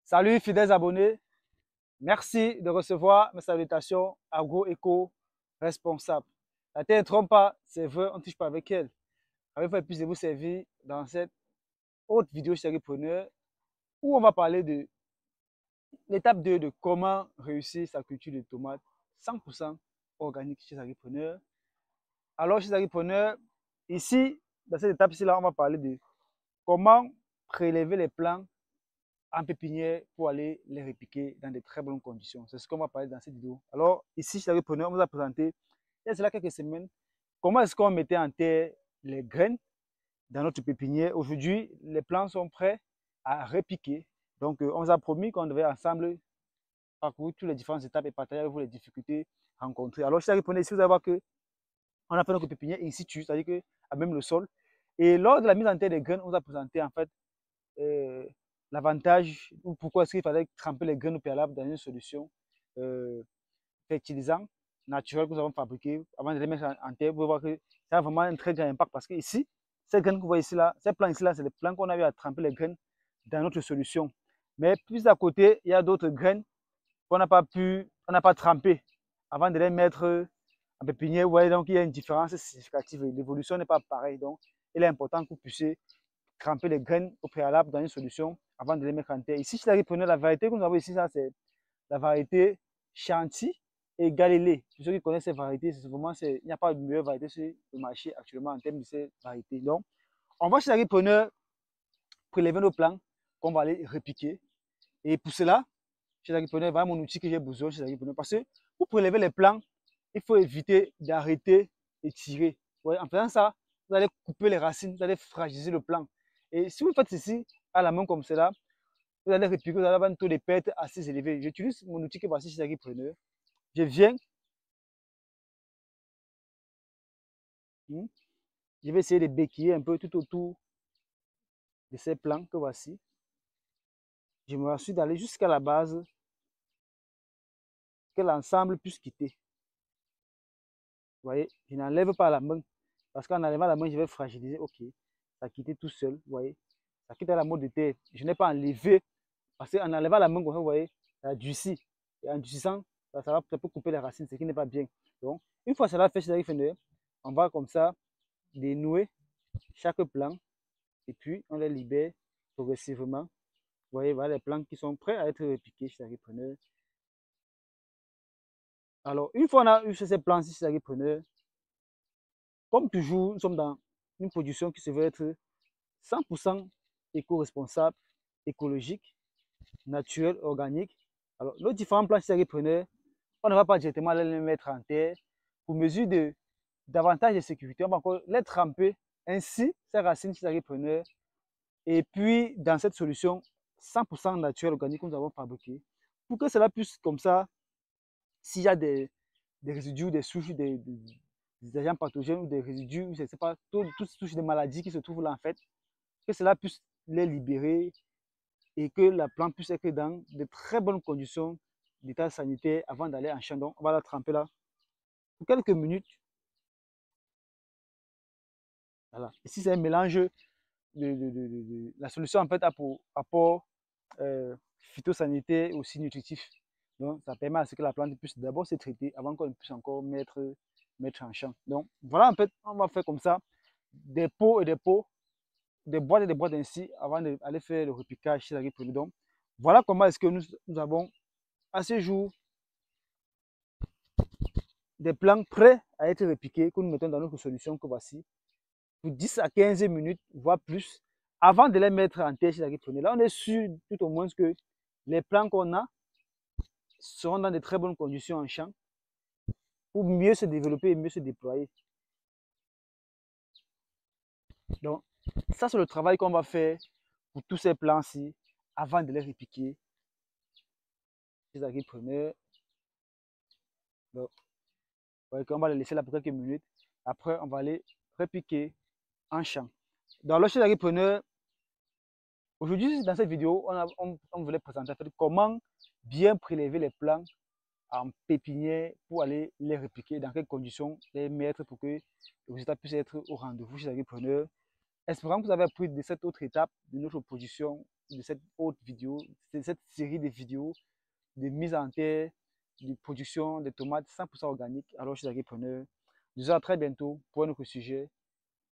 Salut fidèles abonnés, merci de recevoir mes salutations agro-éco-responsable. La terre ne trompe pas, c'est vrai, on ne touche pas avec elle. Avec vous, puis de vous servir dans cette autre vidéo chez Agripreneur où on va parler de l'étape 2 de comment réussir sa culture de tomates 100% organique chez Agripreneur. Alors chez Agripreneur, ici, dans cette étape-ci, là, on va parler de comment prélever les plants en pépinière pour aller les répiquer dans de très bonnes conditions. C'est ce qu'on va parler dans cette vidéo. Alors, ici, chez Agripreneur, on vous a présenté, il y a cela quelques semaines, comment est-ce qu'on mettait en terre les graines dans notre pépinière. Aujourd'hui, les plants sont prêts à répiquer. Donc, on vous a promis qu'on devait ensemble parcourir toutes les différentes étapes et partager avec vous les difficultés rencontrées. Alors, chez Agripreneur, ici, vous allez voir que on a fait notre pépinière in situ, c'est-à-dire que à même le sol. Et lors de la mise en terre des graines, on vous a présenté en fait l'avantage ou pourquoi est-ce qu'il fallait tremper les graines au préalable dans une solution fertilisant naturel que nous avons fabriqué avant de les mettre en terre. Vous pouvez voir que ça a vraiment un très grand impact parce que ici, ces graines que vous voyez ici, là, ces plants ici, là, c'est les plants qu'on a eu à tremper les graines dans notre solution. Mais plus à côté, il y a d'autres graines qu'on n'a pas pu, on n'a pas trempé avant de les mettre en pépinière. Vous voyez donc il y a une différence significative. L'évolution n'est pas pareille. Donc, il est important que vous puissiez tremper les graines au préalable dans une solution avant de les mettre en terre. Ici, chez Agripreneur, la variété que nous avons ici, c'est la variété Chantilly et Galilée. Pour ceux qui connaissent ces variétés, c'est vraiment, il n'y a pas de meilleure variété sur le marché actuellement en termes de ces variétés. Donc, on va chez Agripreneur prélever nos plants qu'on va aller repiquer. Et pour cela, chez Agripreneur, voilà mon outil que j'ai besoin chez Agripreneur. Parce que pour prélever les plants, il faut éviter d'arrêter et tirer. Ouais, en faisant ça, vous allez couper les racines, vous allez fragiliser le plant. Et si vous faites ceci à la main comme cela, vous allez répiquer, vous allez avoir un taux de perte assez élevé. J'utilise mon outil que voici chez Agripreneur. Je viens, je vais essayer de béquiller un peu tout autour de ces plants que voici. Je me rassure d'aller jusqu'à la base, que l'ensemble puisse quitter. Vous voyez, je n'enlève pas la main, parce qu'en enlevant la main, je vais fragiliser. Ok, ça a quitté tout seul, vous voyez. Ça quitte la mode de terre. Je n'ai pas enlevé, parce qu'en enlevant la main, vous voyez, ça a durci. Et en durcissant, ça peut couper les racines, ce qui n'est pas bien. Donc, une fois cela fait, on va comme ça dénouer chaque plan et puis on les libère progressivement. Vous voyez, voilà les plants qui sont prêts à être repiqués chez Agripreneur. Alors, une fois on a eu ces plants-ci chez Agripreneur, comme toujours, nous sommes dans une production qui se veut être 100% éco-responsable, écologique, naturel, organique. Alors, nos différents plants chez Agripreneur, on ne va pas directement les mettre en terre. Pour mesure de davantage de sécurité, on va encore les tremper ainsi, ces racines chez Agripreneur. Et puis, dans cette solution 100% naturelle, organique que nous avons fabriquée, pour que cela puisse, comme ça, s'il y a des résidus, des souches, des agents pathogènes ou des résidus, je ne sais pas, toutes souches de maladies qui se trouvent là en fait, que cela puisse les libérer et que la plante puisse être dans de très bonnes conditions d'état sanitaire avant d'aller en champ. Donc, on va la tremper là pour quelques minutes. Voilà. Ici, c'est un mélange la solution en fait a pour apport phytosanitaire et aussi nutritif. Donc, ça permet à ce que la plante puisse d'abord se traiter avant qu'on puisse encore mettre en champ. Donc, voilà, en fait, on va faire comme ça des pots et des pots, des boîtes et des boîtes ainsi avant d'aller faire le repiquage chez l'agriculteur. Donc, voilà comment est-ce que nous avons à ce jour des plants prêts à être repiqués que nous mettons dans notre solution que voici pour 10 à 15 minutes, voire plus, avant de les mettre en terre chez l'agriculteur. Là, on est sûr tout au moins que les plants qu'on a seront dans de très bonnes conditions en champ pour mieux se développer et mieux se déployer. Donc, ça, c'est le travail qu'on va faire pour tous ces plants-ci avant de les repiquer chez les agripreneurs. Donc, on va les laisser là pour quelques minutes. Après, on va les repiquer en champ. Dans le chez l'agripreneur, aujourd'hui, dans cette vidéo, on voulait présenter en fait, comment bien prélever les plants en pépinière pour aller les repiquer, dans quelles conditions les mettre pour que le résultat puisse être au rendez-vous chez l'entrepreneur. Espérons que vous avez appris de cette autre étape de notre production de cette autre vidéo, de cette série de vidéos de mise en terre, de production de tomates 100% organiques. Alors, chers agripreneurs, nous disons à très bientôt pour un autre sujet,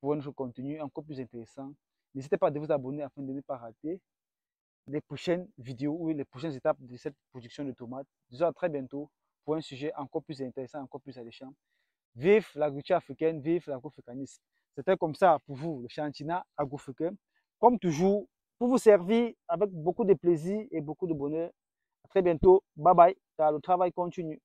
pour un autre contenu encore plus intéressant. N'hésitez pas à vous abonner afin de ne pas rater les prochaines vidéos ou les prochaines étapes de cette production de tomates. Nous disons à très bientôt pour un sujet encore plus intéressant, encore plus alléchant. Vive l'agriculture africaine, vive l'agroafricanisme. C'était comme ça pour vous, le Chantina Agroafricain. Comme toujours, pour vous servir avec beaucoup de plaisir et beaucoup de bonheur. À très bientôt. Bye bye, car le travail continue.